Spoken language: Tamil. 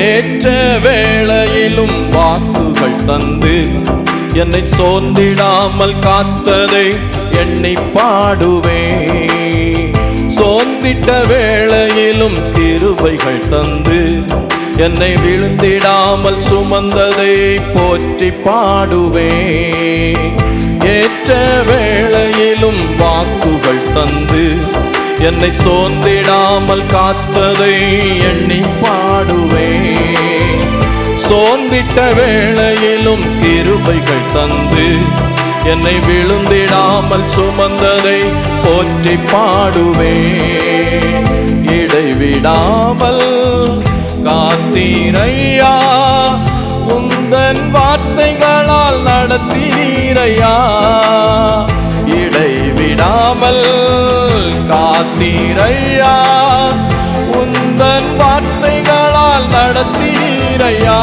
ஏற்ற வேளையிலும் வாக்குகள் தந்து என்னை சோர்ந்திடாமல் காத்ததை எண்ணி பாடுவேன். சோர்ந்திட்ட வேளையிலும் கிருபைகள் தந்து என்னை விழுந்திடாமல் சுமந்ததை போற்றி பாடுவேன். ஏற்ற வேளையிலும் வாக்குகள் தந்து என்னை சோர்ந்திடாமல் காத்ததை எண்ணி பாடுவேன். சோர்ந்திட்ட வேளையிலும் கிருபைகள் தந்து என்னை விழுந்திடாமல் சுமந்ததை போற்றி பாடுவேன். இடைவிடாமல் காத்தீரையா, உந்தன் வார்த்தைகளால் நடத்தீரையா. இடைவிடாமல் காத்தீரையா, உந்தன் வார்த்தைகளால் நடத்தீரையா.